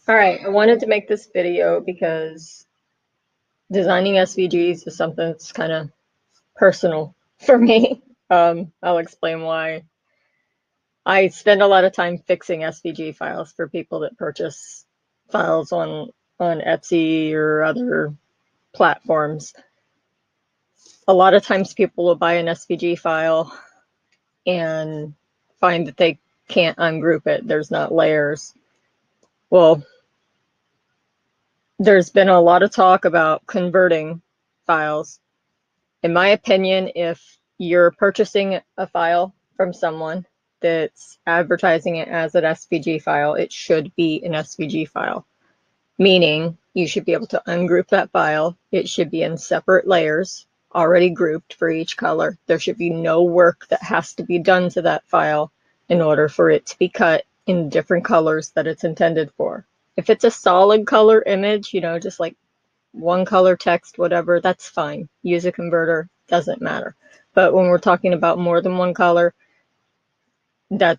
All right, I wanted to make this video because designing SVGs is something that's kind of personal for me. I'll explain why. I spend a lot of time fixing SVG files for people that purchase files on Etsy or other platforms. A lot of times people will buy an SVG file and find that they can't ungroup it. There's not layers. Well, there's been a lot of talk about converting files. In my opinion, if you're purchasing a file from someone that's advertising it as an SVG file, it should be an SVG file, meaning you should be able to ungroup that file. It should be in separate layers, already grouped for each color. There should be no work that has to be done to that file in order for it to be cut in different colors that it's intended for. If it's a solid color image, just like one color text, whatever, that's fine. Use a converter, doesn't matter. But when we're talking about more than one color, that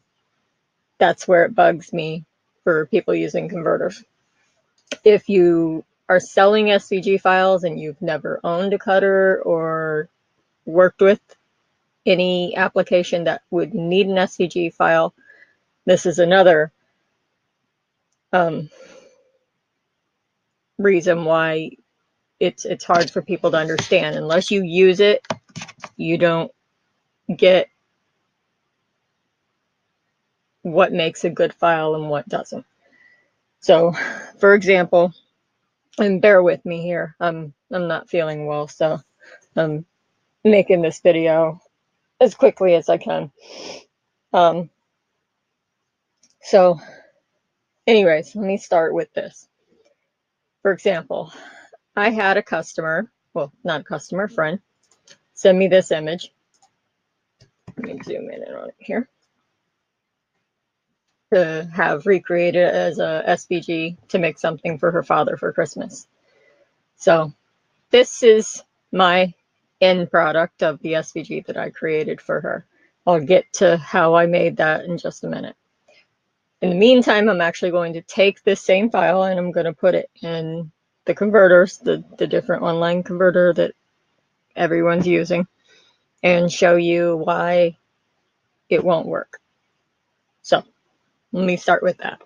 that's where it bugs me for people using converters. If you are selling SVG files and you've never owned a cutter or worked with any application that would need an SVG file, this is another reason why it's hard for people to understand. Unless you use it, you don't get what makes a good file and what doesn't. So, for example, and bear with me here, I'm not feeling well, so I'm making this video as quickly as I can. So anyways, let me start with this. For example, I had a customer, well, not a customer, friend, send me this image. Let me zoom in on it here. To have recreated as a SVG to make something for her father for Christmas. So this is my end product of the SVG that I created for her. I'll get to how I made that in just a minute. In the meantime, I'm actually going to take this same file and I'm going to put it in the converters, the different online converter that everyone's using, and show you why it won't work. So let me start with that.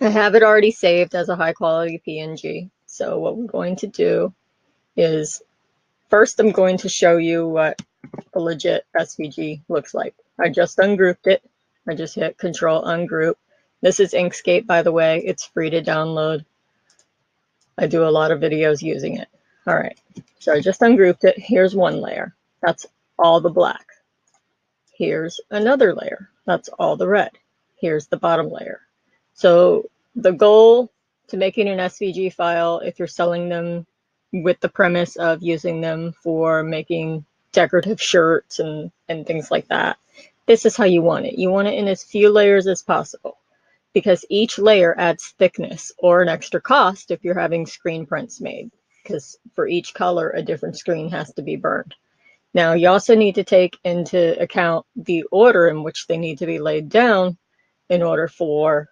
I have it already saved as a high quality PNG. So what we're going to do is first I'm going to show you what a legit SVG looks like. I just ungrouped it. I just hit Control Ungroup. This is Inkscape, by the way. It's free to download. I do a lot of videos using it. All right, so I just ungrouped it. Here's one layer. That's all the black. Here's another layer. That's all the red. Here's the bottom layer. So the goal to making an SVG file, if you're selling them with the premise of using them for making decorative shirts and things like that, this is how you want it. You want it in as few layers as possible because each layer adds thickness or an extra cost if you're having screen prints made, because for each color, a different screen has to be burned. Now, you also need to take into account the order in which they need to be laid down in order for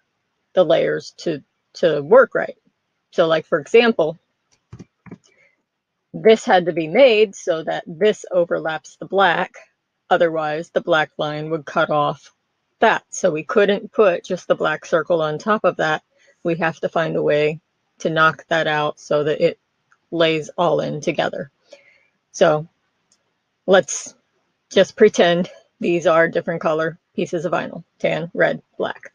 the layers to work right. So like, for example, this had to be made so that this overlaps the black. Otherwise, the black line would cut off that. So we couldn't put just the black circle on top of that. We have to find a way to knock that out so that it lays all in together. So let's just pretend these are different color pieces of vinyl, tan, red, black.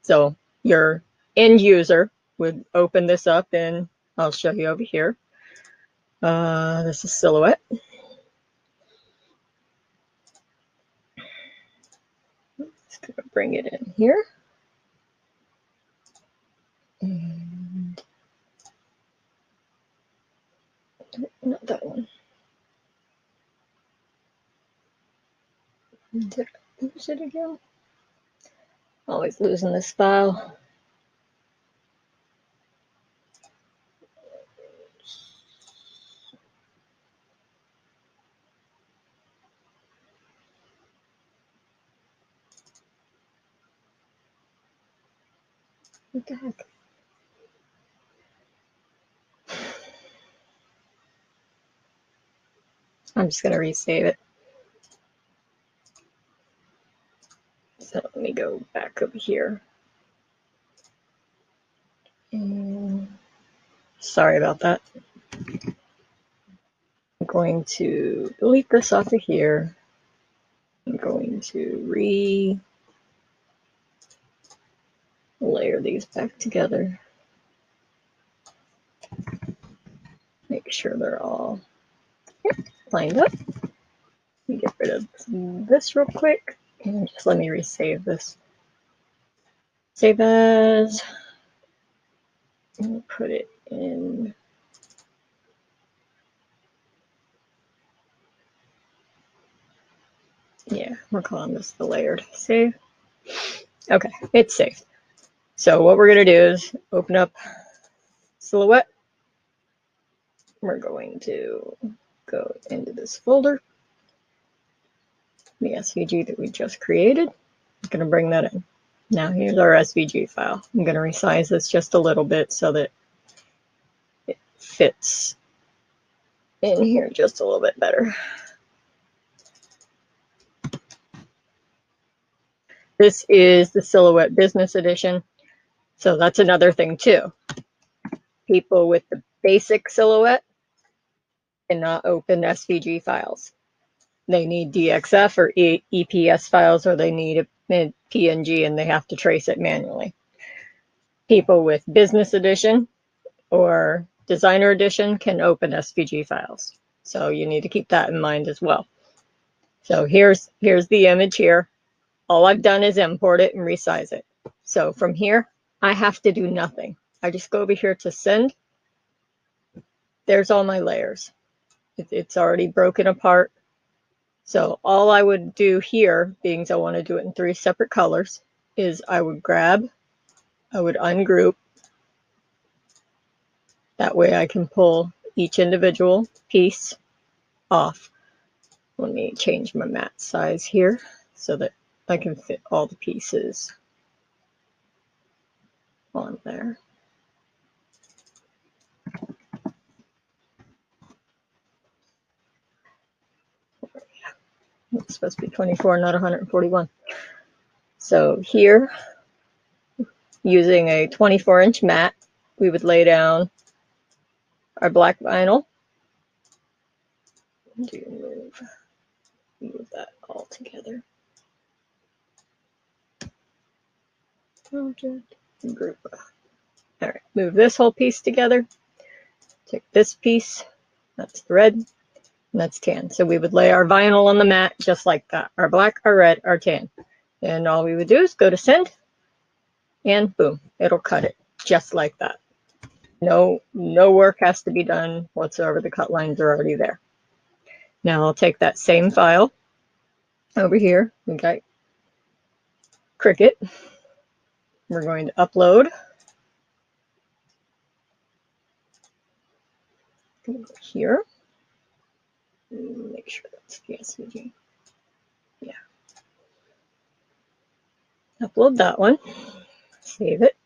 So your end user would open this up and I'll show you over here. This is Silhouette. Just gonna bring it in here. And not that one. Did I lose it again? Always losing this file. What the heck? I'm just going to resave it. So let me go back over here. And sorry about that. I'm going to delete this off of here. I'm going to layer these back together. Make sure they're all lined up. Let me get rid of this real quick and just let me resave this. Save as, and put it in. Yeah, we're calling this the layered. Save. Okay, it's saved. So what we're going to do is open up Silhouette. We're going to go into this folder, the SVG that we just created. I'm going to bring that in. Now here's our SVG file. I'm going to resize this just a little bit so that it fits in here just a little bit better. This is the Silhouette Business Edition. So that's another thing too. People with the basic Silhouette cannot open SVG files. They need DXF or EPS files, or they need a PNG and they have to trace it manually. People with Business Edition or Designer Edition can open SVG files. So you need to keep that in mind as well. So here's the image here. All I've done is import it and resize it. So from here, I have to do nothing. I just go over here to send. There's all my layers. It's already broken apart. So all I would do here, being I want to do it in 3 separate colors, is I would ungroup. That way I can pull each individual piece off. Let me change my mat size here so that I can fit all the pieces on there. It's supposed to be 24, not 141. So here, using a 24-inch mat, we would lay down our black vinyl. Move that all together. Project, group. All right, move this whole piece together. Take this piece, that's the red, and that's tan. So we would lay our vinyl on the mat just like that. Our black, our red, our tan. And all we would do is go to send, and boom, it'll cut it just like that. No work has to be done whatsoever. The cut lines are already there. Now I'll take that same file over here. We got Cricut. We're going to upload. Go here. Make sure that's the SVG. Yeah. Upload that one. Save it.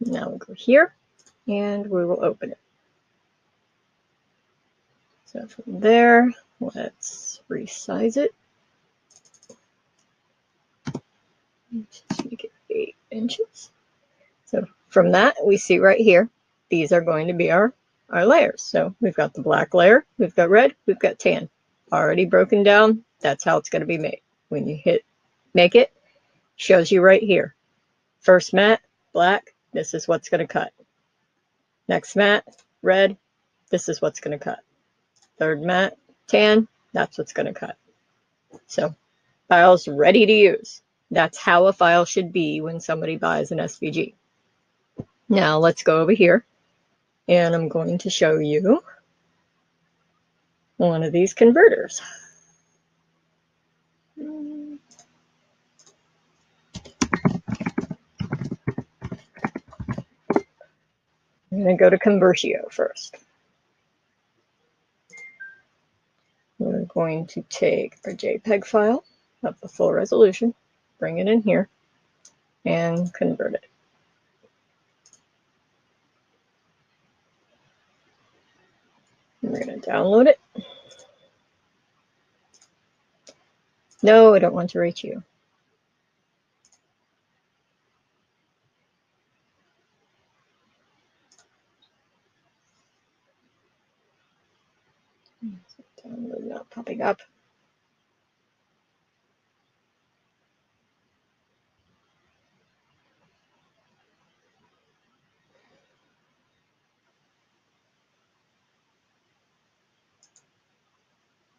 Now we'll go here and we will open it. So from there, let's resize it. Just make it 8 inches. So from that, we see right here, these are going to be our layers. So we've got the black layer, we've got red, we've got tan. Already broken down, that's how it's going to be made. When you hit make it, shows you right here. First mat, black, this is what's going to cut. Next mat, red, this is what's going to cut. Third mat, tan, that's what's going to cut. So file's ready to use. That's how a file should be when somebody buys an SVG. Now let's go over here and I'm going to show you one of these converters. I'm going to go to Convertio first. We're going to take our JPEG file of the full resolution, bring it in here, and convert it. Download it. No, I don't want to rate you. Download not popping up.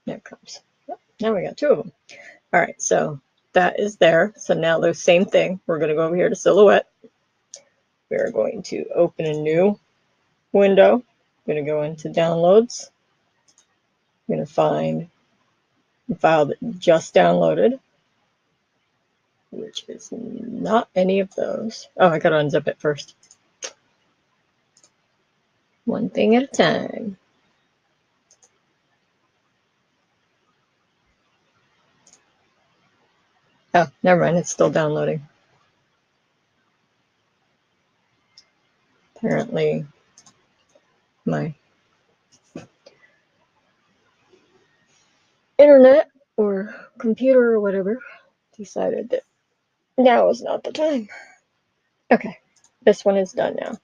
There it comes. Now we got two of them. All right, so that is there. So now the same thing. We're going to go over here to Silhouette. We're going to open a new window. I'm going to go into Downloads. I'm going to find the file that just downloaded, which is not any of those. Oh, I got to unzip it first. One thing at a time. Oh, never mind. It's still downloading. Apparently, my internet or computer or whatever decided that now is not the time. Okay, this one is done now.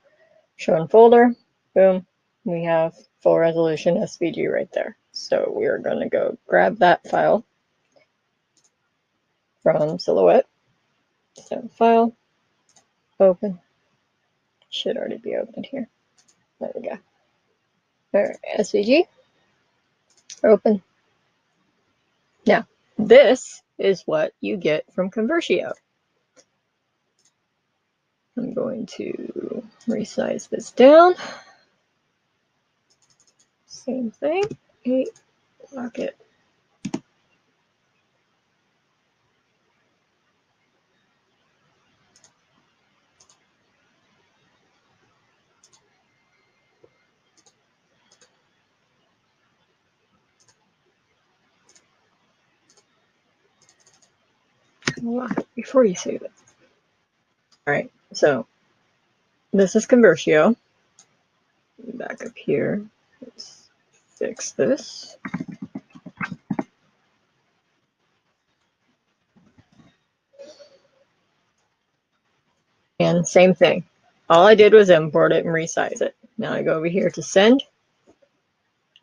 Show in folder. Boom. We have full resolution SVG right there. So we are going to go grab that file from Silhouette. So file, open. Should already be open here. There we go. All right, SVG, open. Now, this is what you get from Convertio. I'm going to resize this down. Same thing. 8, lock it. Lock it before you save it. All right, so this is Convertio. Back up here. Let's fix this. And same thing. All I did was import it and resize it. Now I go over here to send.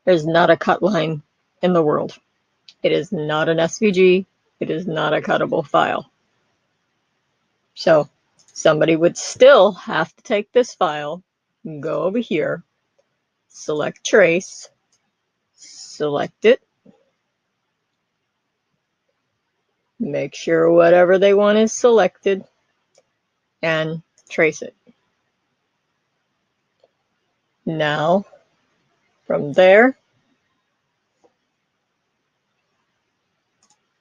There's not a cut line in the world. It is not an SVG. It is not a cuttable file. So somebody would still have to take this file, go over here, select trace, select it, make sure whatever they want is selected, and trace it. Now, from there,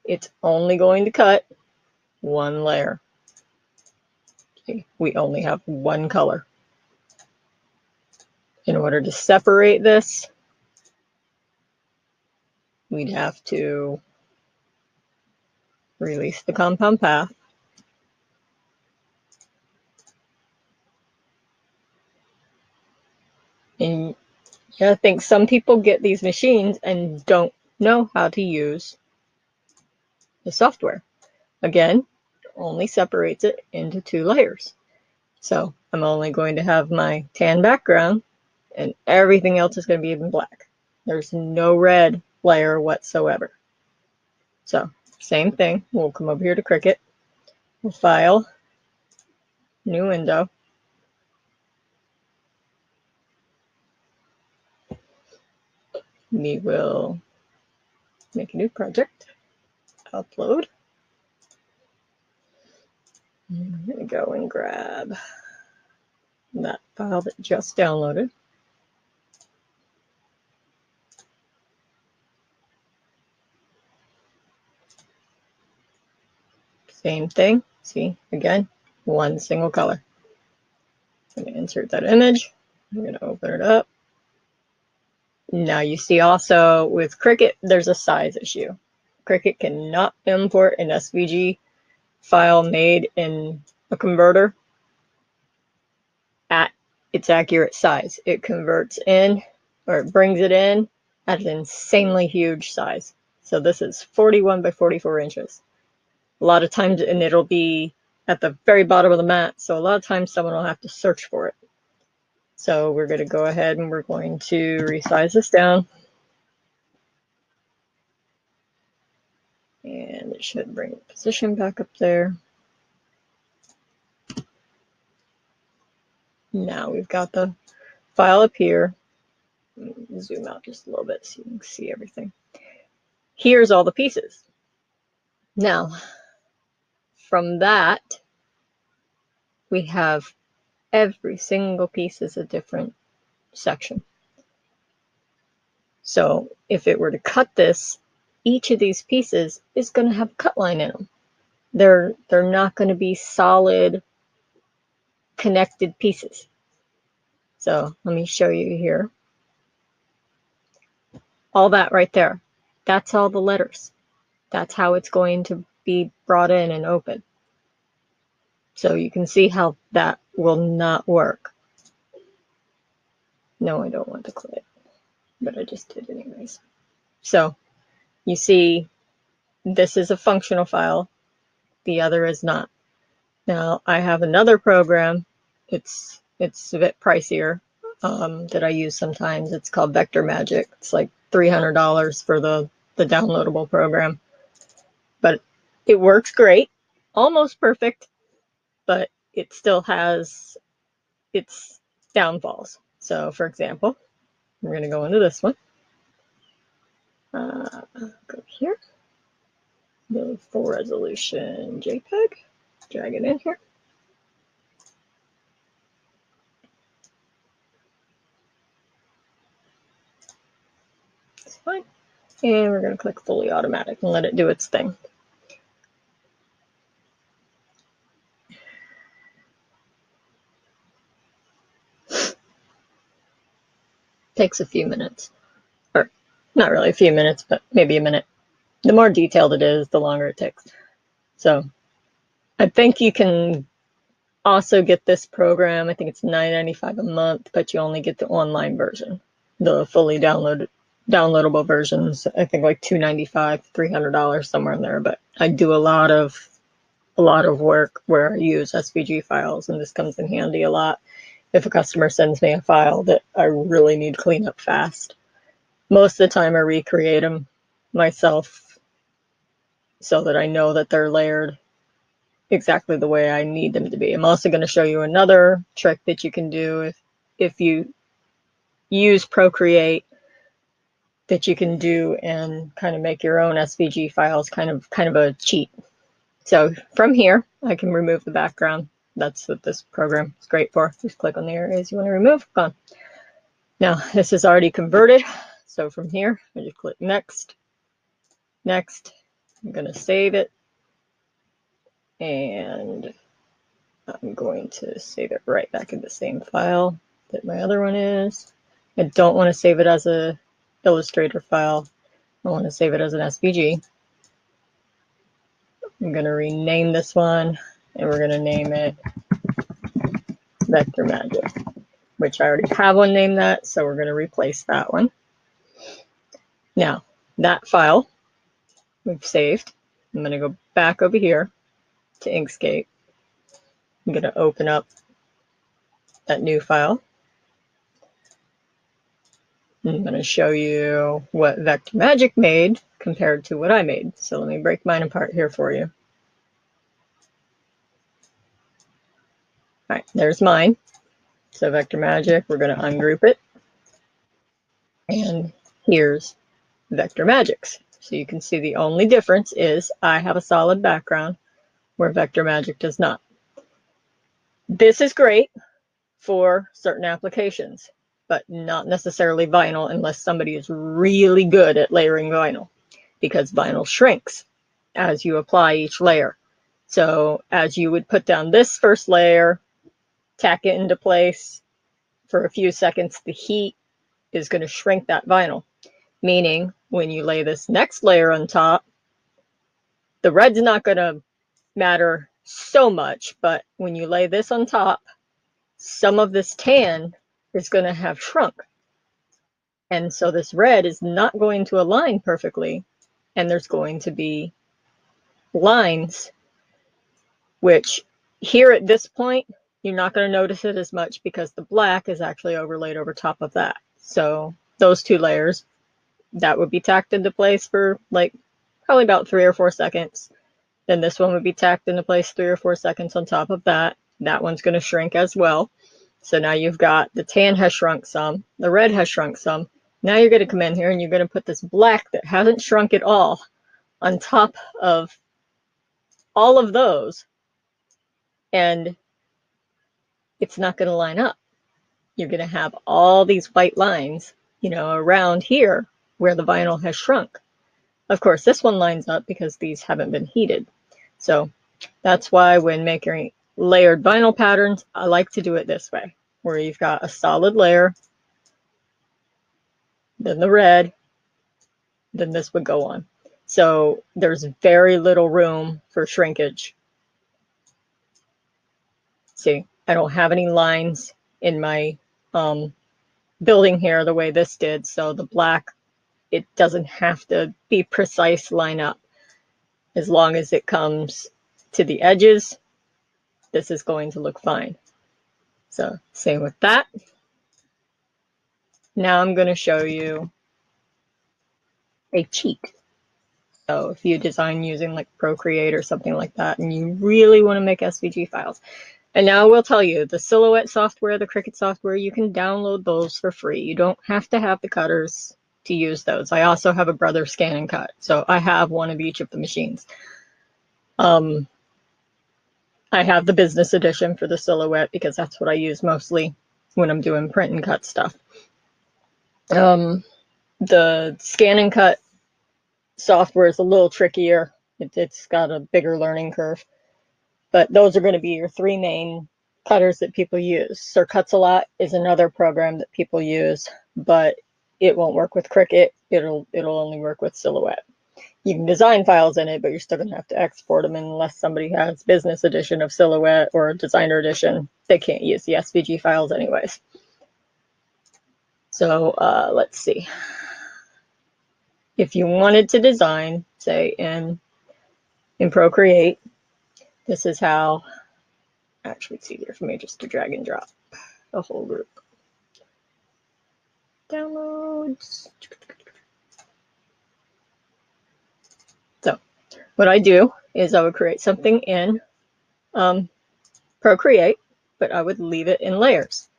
it's only going to cut one layer. Okay, we only have one color. In order to separate this, we'd have to release the compound path. And I think some people get these machines and don't know how to use the software. Again, only separates it into 2 layers. So I'm only going to have my tan background and everything else is going to be in black. There's no red layer whatsoever. So same thing. We'll come over here to Cricut. We'll file, new window. We will make a new project, upload. I'm going to go and grab that file that just downloaded. Same thing. See, again, one single color. I'm going to insert that image. I'm going to open it up. Now you see also with Cricut, there's a size issue. Cricut cannot import an SVG file made in a converter at its accurate size. It converts in, or it brings it in at an insanely huge size. So this is 41 by 44 inches. A lot of times, and it'll be at the very bottom of the mat, so a lot of times someone will have to search for it. So we're going to go ahead and we're going to resize this down. And it should bring the position back up there. Now we've got the file up here. Zoom out just a little bit so you can see everything. Here's all the pieces. Now, from that, we have every single piece is a different section. So if it were to cut this, each of these pieces is going to have a cut line in them. They're not going to be solid connected pieces. So let me show you here. All that right there, that's all the letters. That's how it's going to be brought in and open. So you can see how that will not work. No, I don't want to click, but I just did anyways. So you see, this is a functional file. The other is not. Now I have another program. It's a bit pricier that I use sometimes. It's called Vector Magic. It's like $300 for the downloadable program, but it works great, almost perfect, but it still has its downfalls. So for example, we're going to go into this one. Go here, the full resolution JPEG, drag it in here. It's fine. And we're going to click fully automatic and let it do its thing. Takes a few minutes, or not really a few minutes, but maybe a minute. The more detailed it is, the longer it takes. So I think you can also get this program. I think it's $9.95 a month, but you only get the online version. The fully downloadable versions, I think like $295, $300, somewhere in there. But I do a lot of work where I use SVG files, and this comes in handy a lot if a customer sends me a file that I really need to clean up fast. Most of the time I recreate them myself so that I know that they're layered exactly the way I need them to be. I'm also going to show you another trick that you can do if you use Procreate, that you can do and kind of make your own SVG files, kind of a cheat. So from here, I can remove the background. That's what this program is great for. Just click on the areas you want to remove. Gone. Now, this is already converted. So from here, I just click next. Next. I'm going to save it. And I'm going to save it right back in the same file that my other one is. I don't want to save it as a Illustrator file. I want to save it as an SVG. I'm going to rename this one, and we're going to name it Vector Magic, which I already have one named that, so we're going to replace that one. Now, that file we've saved. I'm going to go back over here to Inkscape. I'm going to open up that new file. I'm going to show you what Vector Magic made compared to what I made. So let me break mine apart here for you. All right, there's mine. So Vector Magic, we're going to ungroup it. And here's Vector Magic's. So you can see the only difference is I have a solid background where Vector Magic does not. This is great for certain applications, but not necessarily vinyl unless somebody is really good at layering vinyl, because vinyl shrinks as you apply each layer. So as you would put down this first layer, tack it into place for a few seconds, the heat is going to shrink that vinyl, meaning when you lay this next layer on top, the red's not going to matter so much, but when you lay this on top, some of this tan is going to have shrunk. And so this red is not going to align perfectly, and there's going to be lines, which here at this point, you're not going to notice it as much because the black is actually overlaid over top of that. So those two layers, that would be tacked into place for like probably about 3 or 4 seconds. Then this one would be tacked into place 3 or 4 seconds on top of that. That one's going to shrink as well. So now you've got the tan has shrunk some, the red has shrunk some. Now you're going to come in here and you're going to put this black that hasn't shrunk at all on top of all of those, and it's not going to line up. You're going to have all these white lines, you know, around here where the vinyl has shrunk. Of course, this one lines up because these haven't been heated. So that's why when making layered vinyl patterns, I like to do it this way, where you've got a solid layer, then the red, then this would go on. So there's very little room for shrinkage. See, I don't have any lines in my building here the way this did, so the black, it doesn't have to be precise line up. As long as it comes to the edges, this is going to look fine. So same with that. Now I'm going to show you a cheat. So if you design using like Procreate or something like that, and you really want to make SVG files. And now I will tell you, the Silhouette software, the Cricut software, you can download those for free. You don't have to have the cutters to use those. I also have a Brother Scan and Cut, so I have one of each of the machines. I have the business edition for the Silhouette because that's what I use mostly when I'm doing print and cut stuff. The Scan and Cut software is a little trickier. It's got a bigger learning curve. But those are going to be your 3 main cutters that people use. Sir Cuts a Lot is another program that people use, but it won't work with Cricut. It'll only work with Silhouette. You can design files in it, but you're still going to have to export them unless somebody has business edition of Silhouette or designer edition. They can't use the SVG files anyways. So let's see. If you wanted to design, say in Procreate, this is how, actually it's easier for me just to drag and drop the whole group. Downloads. So what I do is I would create something in Procreate, but I would leave it in layers.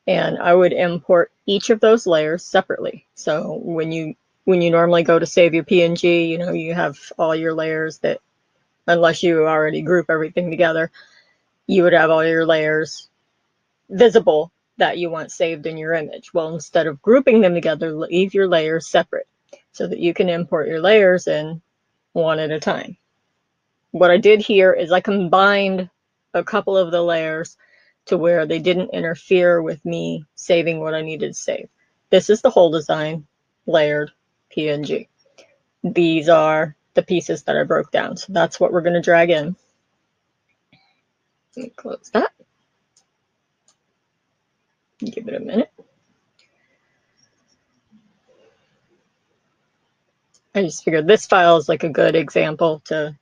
And I would import each of those layers separately. So when you normally go to save your PNG, you know, you have all your layers that, unless you already group everything together, you would have all your layers visible that you want saved in your image. Well, instead of grouping them together, leave your layers separate so that you can import your layers in one at a time. What I did here is I combined a couple of the layers to where they didn't interfere with me saving what I needed to save. This is the whole design layered PNG. These are the pieces that I broke down. So that's what we're going to drag in. Let me close that. Give it a minute. I just figured this file is like a good example to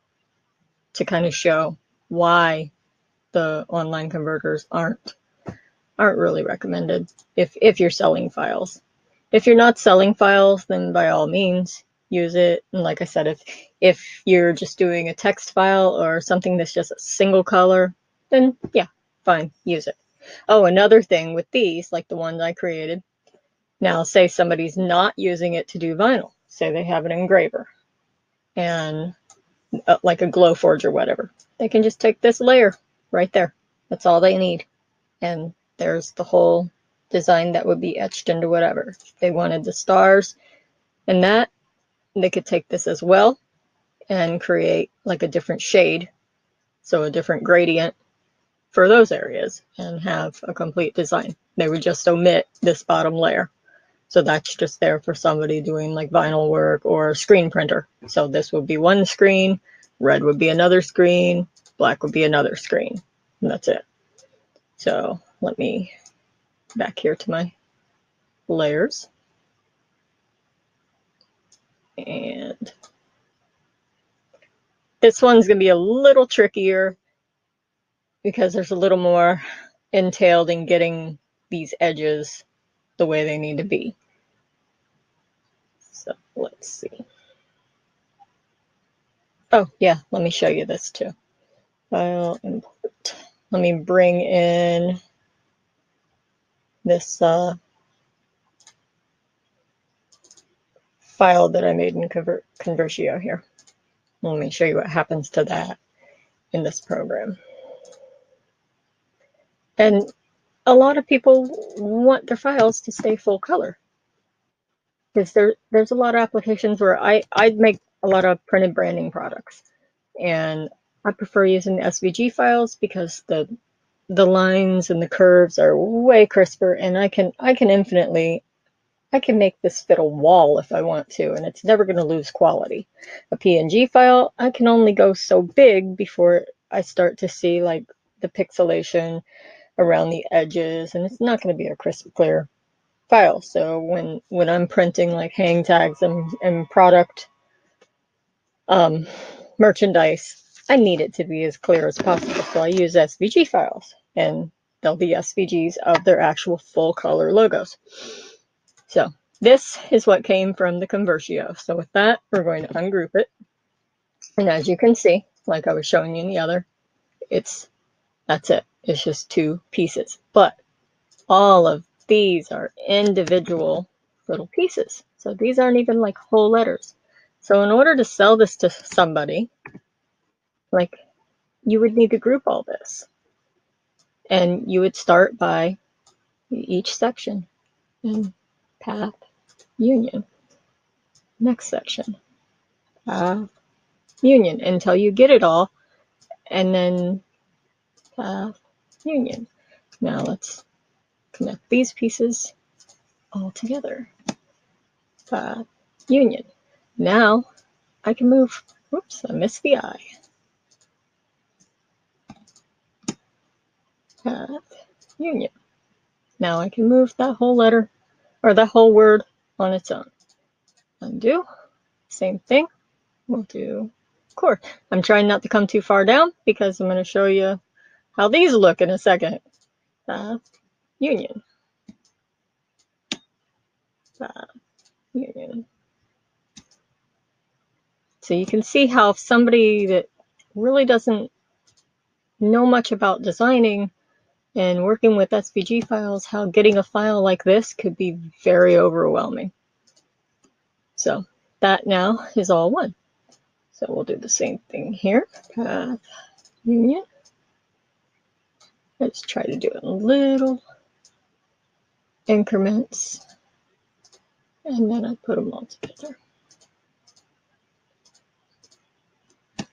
kind of show why the online converters aren't really recommended if you're selling files. If you're not selling files, then by all means use it. And like I said, if you're just doing a text file or something that's just a single color, then yeah, fine, use it. Oh, another thing with these, like the ones I created, now say somebody's not using it to do vinyl. Say they have an engraver and like a Glowforge or whatever. They can just take this layer right there. That's all they need. And there's the whole design that would be etched into whatever. If they wanted the stars and that, they could take this as well and create like a different shade, so a different gradient for those areas, and have a complete design. They would just omit this bottom layer. So that's just there for somebody doing like vinyl work or screen printer. So this would be one screen, red would be another screen, black would be another screen, and that's it. So let me back here to my layers. And this one's going to be a little trickier because there's a little more entailed in getting these edges the way they need to be. So let's see. Oh yeah, let me show you this too. File, import. Let me bring in this file that I made in Convertio here. Let me show you what happens to that in this program. And a lot of people want their files to stay full color, because there's a lot of applications where I'd make a lot of printed branding products, and I prefer using the SVG files because the lines and the curves are way crisper, and I can make this fit a wall if I want to, and it's never going to lose quality. A PNG file, I can only go so big before I start to see like the pixelation around the edges, and it's not going to be a crisp, clear file. So when I'm printing like hang tags and product merchandise, I need it to be as clear as possible. So I use SVG files, and they'll be SVGs of their actual full color logos. So this is what came from the Convertio. So with that, we're going to ungroup it. And as you can see, like I was showing you in the other, that's it. It's just two pieces. But all of these are individual little pieces. So these aren't even like whole letters. So in order to sell this to somebody, like, you would need to group all this. And you would start by each section in path union. Next section, path union, until you get it all, and then path union. Now let's connect these pieces all together. Path union. Now I can move, whoops, I missed the I. Path union. Now I can move that whole letter, or that whole word on its own. Undo, same thing, we'll do core. I'm trying not to come too far down because I'm going to show you how these look in a second. Path union. Path union. So you can see how somebody that really doesn't know much about designing and working with SVG files, how getting a file like this could be very overwhelming. So that now is all one. So we'll do the same thing here. Path union. Let's try to do it in little increments. And then I put them all together.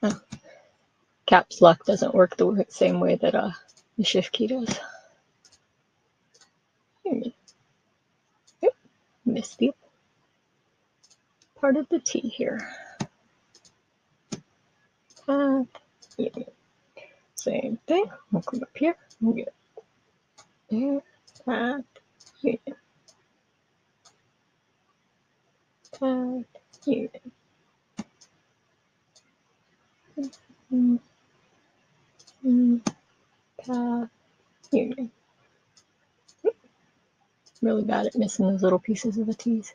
Oh, caps lock doesn't work the same way that the shift key does. Union. Yep, missed the part of the T here. Path union. Same thing. We'll come up here. We'll get there. Path union. Path union. Path union. Really bad at missing those little pieces of the T's.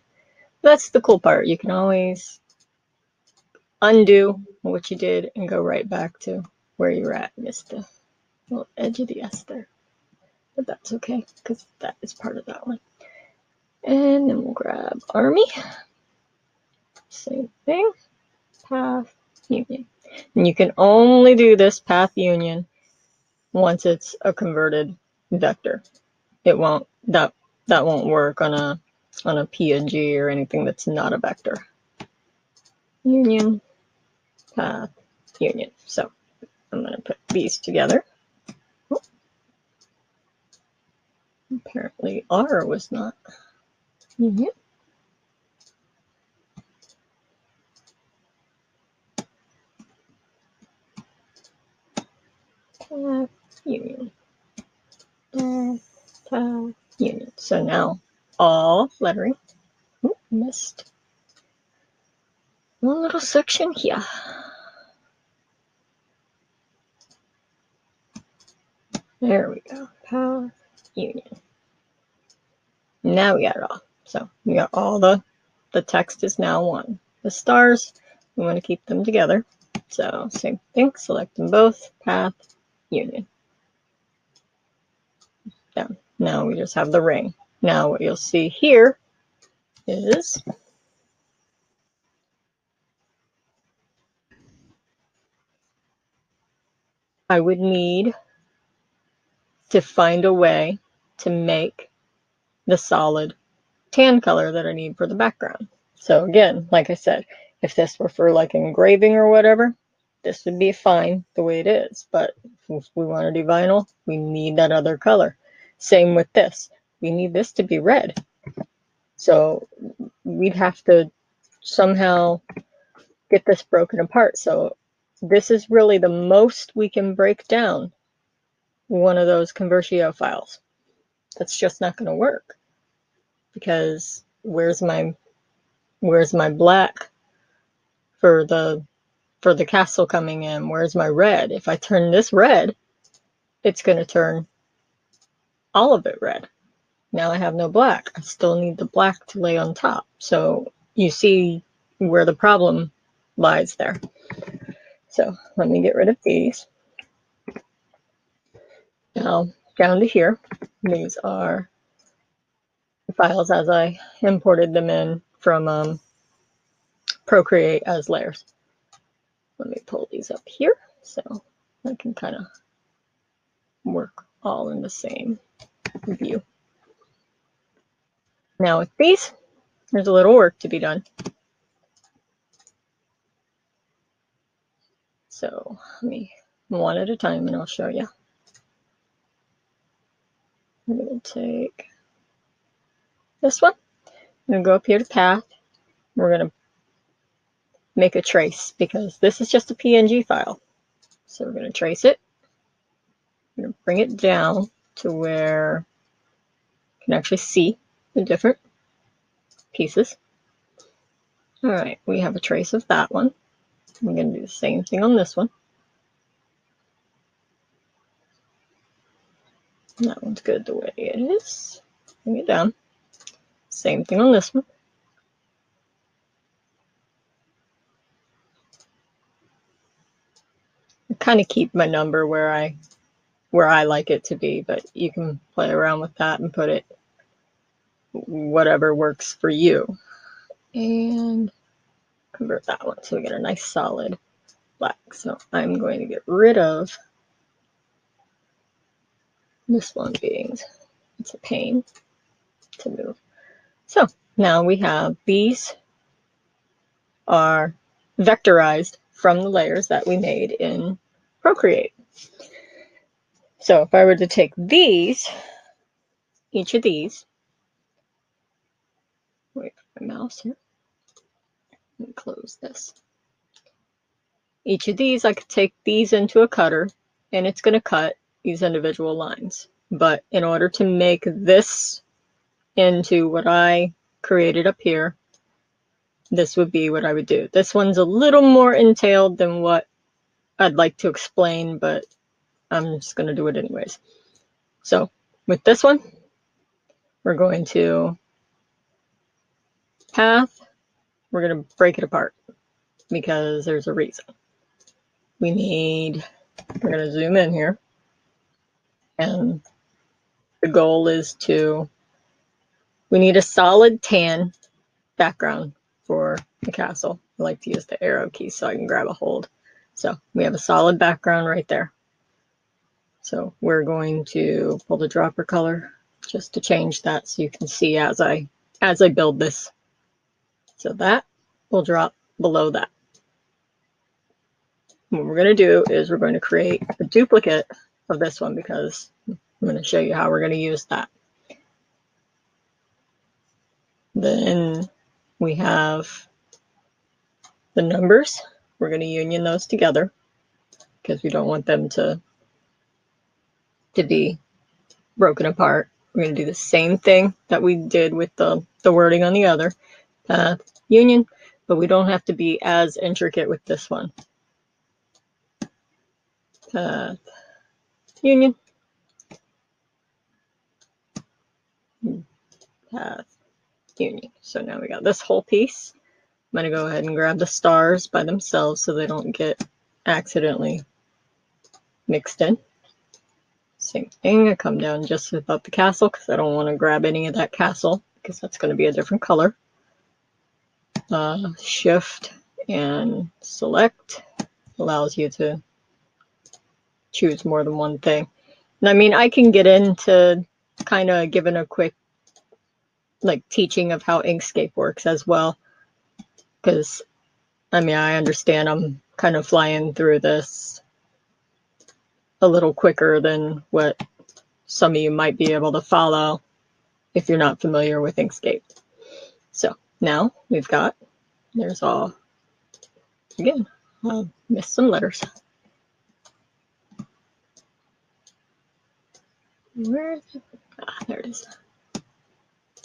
That's the cool part. You can always undo what you did and go right back to where you were at. Missed the little edge of the S there. But that's okay, because that is part of that one. And then we'll grab Army. Same thing. Path union. And you can only do this path union once it's a converted vector. It won't, that won't work on a PNG or anything that's not a vector. Union, path, union. So I'm going to put these together. Oh, apparently R was not union. Path, union. Path, union. So now all lettering. Ooh, missed one little section here. There we go. Path, union. Now we got it all. So we got all the text is now one. The stars, we want to keep them together. So same thing, select them both, path, union. Down. Now we just have the ring. Now what you'll see here is I would need to find a way to make the solid tan color that I need for the background. So again, like I said, if this were for like engraving or whatever, this would be fine the way it is. But if we want to do vinyl, we need that other color. Same with this. We need this to be red. So we'd have to somehow get this broken apart. So this is really the most we can break down one of those Convertio files. That's just not going to work because where's my black for the castle coming in? Where's my red? If I turn this red, it's going to turn all of it red. Now I have no black. I still need the black to lay on top. So you see where the problem lies there. So let me get rid of these. Now down to here, these are the files as I imported them in from Procreate as layers. Let me pull these up here so I can kind of work all in the same view. Now with these, there's a little work to be done. So let me one at a time and I'll show you. I'm going to take this one. I'm going to go up here to path. We're going to make a trace because this is just a PNG file. So we're going to trace it. We're going to bring it down to where you can actually see the different pieces. All right, we have a trace of that one. I'm going to do the same thing on this one. That one's good the way it is. Bring it down. Same thing on this one. I kind of keep my number where I like it to be, but you can play around with that and put it whatever works for you. And convert that one so we get a nice solid black. So I'm going to get rid of this one being, it's a pain to move. So now we have these are vectorized from the layers that we made in Procreate. So if I were to take these, each of these, wait for my mouse here, let me close this. Each of these, I could take these into a cutter and it's going to cut these individual lines. But in order to make this into what I created up here, this would be what I would do. This one's a little more entailed than what I'd like to explain, but I'm just going to do it anyways. So with this one, we're going to path, we're going to break it apart because there's a reason. We're going to zoom in here, and the goal is we need a solid tan background for the castle. I like to use the arrow key so I can grab a hold. So we have a solid background right there. So we're going to pull the dropper color just to change that so you can see as I build this. So that will drop below that. What we're going to do is we're going to create a duplicate of this one because I'm going to show you how we're going to use that. Then we have the numbers. We're going to union those together because we don't want them to be broken apart. We're going to do the same thing that we did with the wording on the other. Path, union, but we don't have to be as intricate with this one. Path, union, path, union. So now we got this whole piece. I'm going to go ahead and grab the stars by themselves so they don't get accidentally mixed in. Same thing, I come down just above the castle because I don't want to grab any of that castle because that's going to be a different color. Shift and select allows you to choose more than one thing. And I mean, I can get into kind of giving a quick like teaching of how Inkscape works as well, because I mean, I understand I'm kind of flying through this a little quicker than what some of you might be able to follow if you're not familiar with Inkscape. So now we've got, there's all, again, missed some letters. Where is it? Ah, there it is.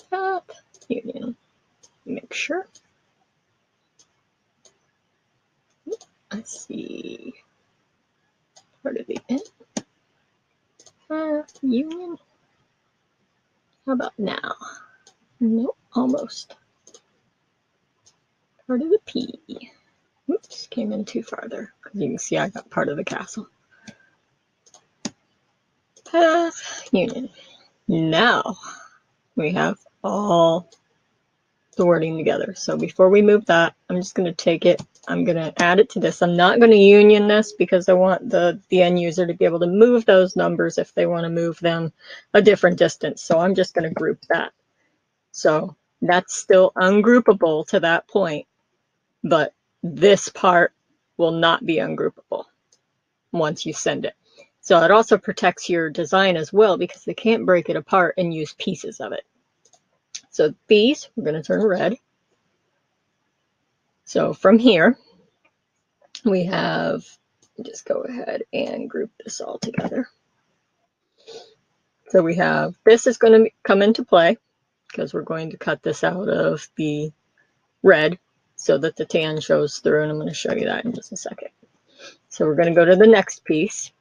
Top, union, make sure. Let's see. Part of the end. Union. How about now? Nope, almost. Part of the P. Oops, came in too far there. You can see I got part of the castle. Path, union. Now we have all the wording together. So before we move that, I'm just going to take it, I'm going to add it to this. I'm not going to union this because I want the end user to be able to move those numbers if they want to move them a different distance. So I'm just going to group that. So that's still ungroupable to that point, but this part will not be ungroupable once you send it. So it also protects your design as well because they can't break it apart and use pieces of it. So these, we're going to turn red. So from here, we have, just go ahead and group this all together. So we have, this is going to come into play because we're going to cut this out of the red so that the tan shows through, and I'm going to show you that in just a second. So we're going to go to the next piece,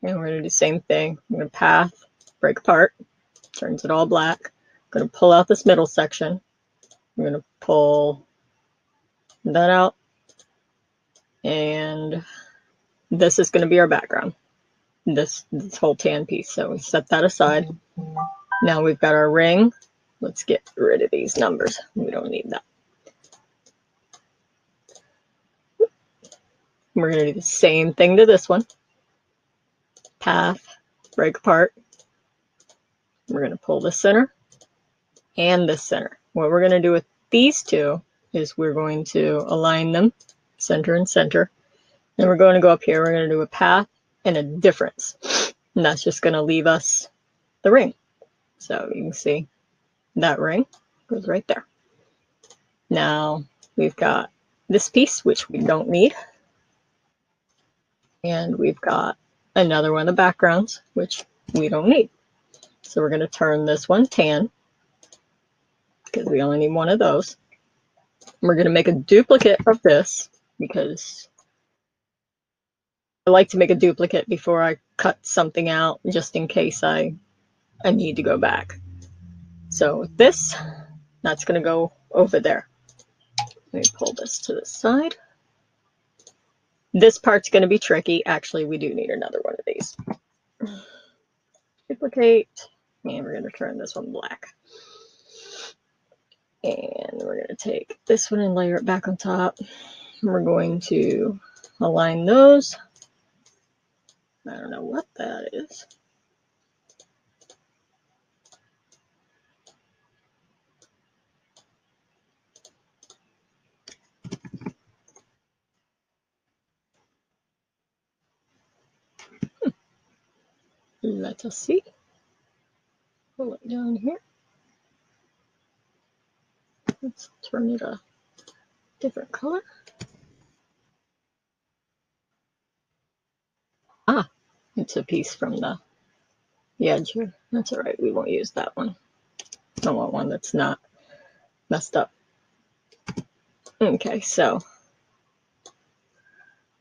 and we're going to do the same thing. I'm going to path, break apart, turns it all black. I'm going to pull out this middle section. I'm going to pull that out, and this is going to be our background, this whole tan piece. So we set that aside. Now we've got our ring. Let's get rid of these numbers. We don't need that. We're going to do the same thing to this one. Path, break apart. We're going to pull the center and this center. What we're going to do with these two is we're going to align them center and center. And we're going to go up here. We're going to do a path and a difference. And that's just going to leave us the ring. So you can see that ring goes right there. Now we've got this piece, which we don't need. And we've got another one of the backgrounds, which we don't need. So we're going to turn this one tan because we only need one of those. We're going to make a duplicate of this because I like to make a duplicate before I cut something out just in case I need to go back. So this, that's going to go over there. Let me pull this to the side. This part's going to be tricky. Actually, we do need another one of these. Duplicate, and we're going to turn this one black. And we're going to take this one and layer it back on top. We're going to align those. I don't know what that is. Let us see. Pull it down here. Let's turn it a different color. Ah, it's a piece from the edge here. That's all right, we won't use that one. I want one that's not messed up. Okay, so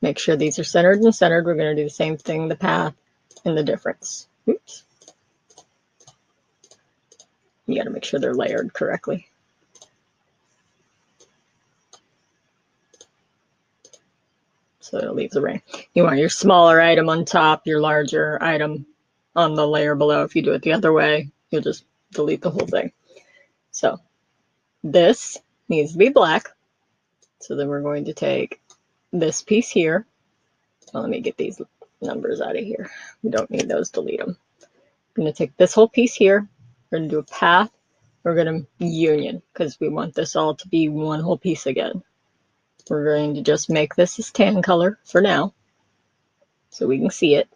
make sure these are centered and centered. We're going to do the same thing, the path and the difference. Oops. You got to make sure they're layered correctly. So it'll leave the ring. You want your smaller item on top, your larger item on the layer below. If you do it the other way, you'll just delete the whole thing. So this needs to be black. So then we're going to take this piece here. Well, let me get these numbers out of here. We don't need those, delete them. I'm going to take this whole piece here. We're going to do a path. We're going to union because we want this all to be one whole piece again. We're going to just make this as tan color for now so we can see it.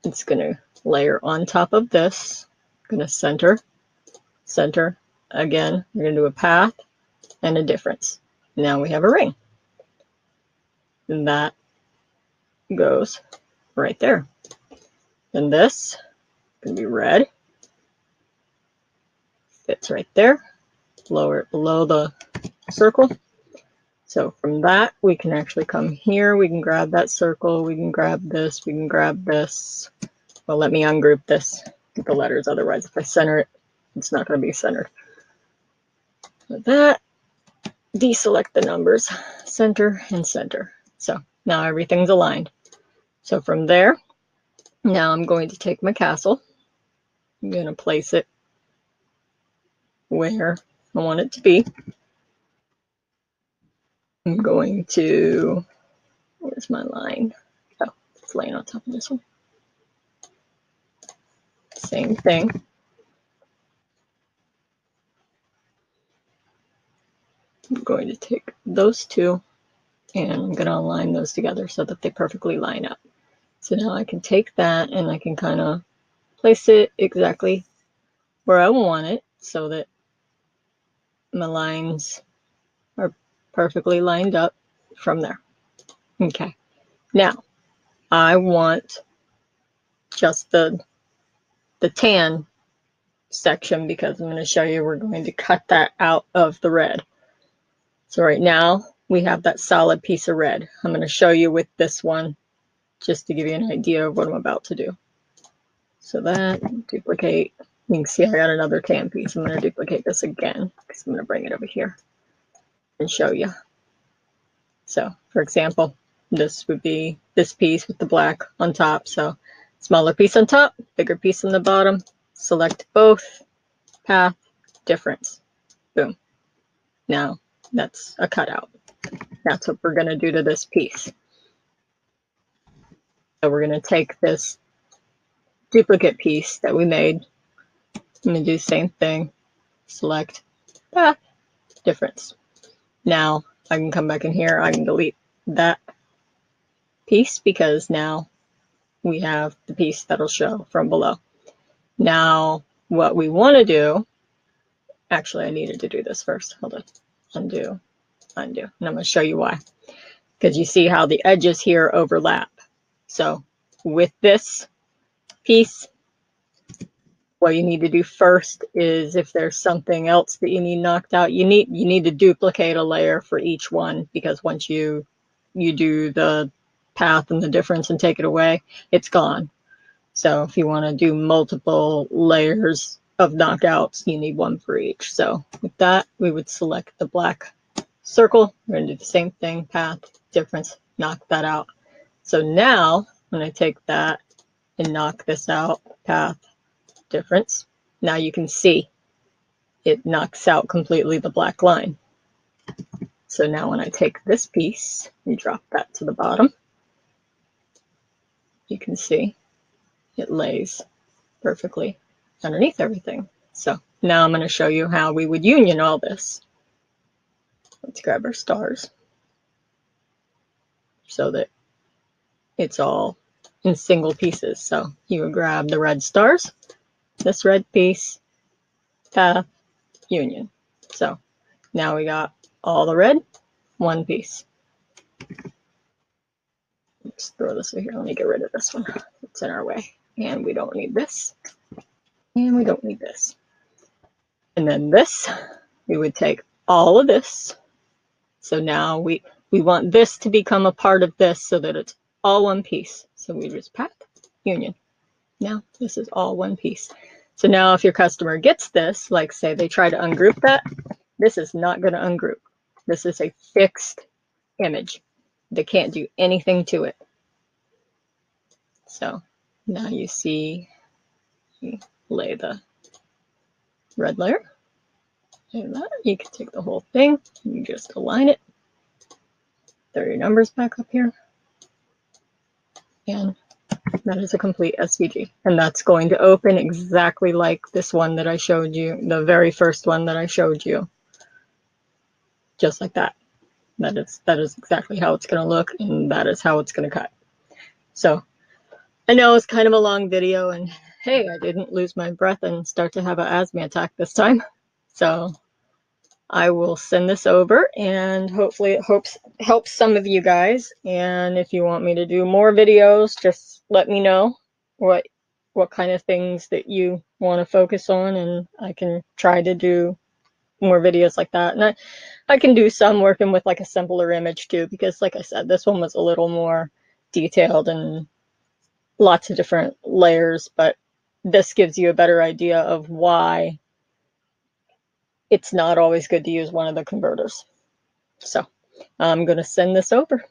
It's going to layer on top of this. I'm going to center, center. Again, we're going to do a path and a difference. Now we have a ring. And that goes right there. And this is going to be red. Fits right there. Lower it below the circle. So from that, we can actually come here. We can grab that circle. We can grab this. We can grab this. Well, let me ungroup this. Get the letters. Otherwise, if I center it, it's not going to be centered. With that, deselect the numbers. Center and center. So now everything's aligned. So from there, now I'm going to take my castle. I'm going to place it where I want it to be. I'm going to, where's my line? Oh, it's laying on top of this one. Same thing. I'm going to take those two and I'm going to align those together so that they perfectly line up. So now I can take that and I can kind of place it exactly where I want it so that my lines are perfectly lined up from there. Okay, now I want just the tan section because I'm going to show you we're going to cut that out of the red. So right now we have that solid piece of red. I'm going to show you with this one just to give you an idea of what I'm about to do. So that, duplicate. You can see I got another tan piece. I'm going to duplicate this again because I'm going to bring it over here and show you. So for example, this would be this piece with the black on top. So smaller piece on top, bigger piece on the bottom. Select both, path, difference. Boom. Now that's a cutout. That's what we're going to do to this piece. So we're going to take this duplicate piece that we made. I'm going to do the same thing. Select path, difference. Now I can come back in here. I can delete that piece because now we have the piece that'll show from below. Now what we want to do, actually I needed to do this first. Hold on. Undo, undo. And I'm going to show you why. Because you see how the edges here overlap. So with this piece, what you need to do first is if there's something else that you need knocked out, you need to duplicate a layer for each one because once you do the path and the difference and take it away, it's gone. So if you want to do multiple layers of knockouts, you need one for each. So with that, we would select the black circle. We're going to do the same thing, path, difference, knock that out. So now when I take that and knock this out, path, difference, now you can see it knocks out completely the black line. So now when I take this piece and drop that to the bottom, you can see it lays perfectly underneath everything. So now I'm going to show you how we would union all this. Let's grab our stars so that it's all in single pieces. So you would grab the red stars, this red piece, path, union. So now we got all the red, one piece. Let's throw this over here. Let me get rid of this one. It's in our way. And we don't need this. And we don't need this. And then this, we would take all of this. So now we want this to become a part of this so that it's all one piece. So we just pack, union. Now this is all one piece. So now if your customer gets this, like say they try to ungroup that, this is not going to ungroup. This is a fixed image. They can't do anything to it. So now you see, you lay the red layer. And that, you can take the whole thing, you just align it, throw your numbers back up here, and that is a complete SVG. And that's going to open exactly like this one that I showed you, the very first one that I showed you. Just like that. That is exactly how it's going to look, and that is how it's going to cut. So I know it's kind of a long video, and hey, I didn't lose my breath and start to have an asthma attack this time. So I will send this over, and hopefully it helps some of you guys. And if you want me to do more videos, just let me know what kind of things that you want to focus on, and I can try to do more videos like that. And I can do some working with like a simpler image too, because like I said, this one was a little more detailed and lots of different layers, but this gives you a better idea of why it's not always good to use one of the converters. So I'm going to send this over.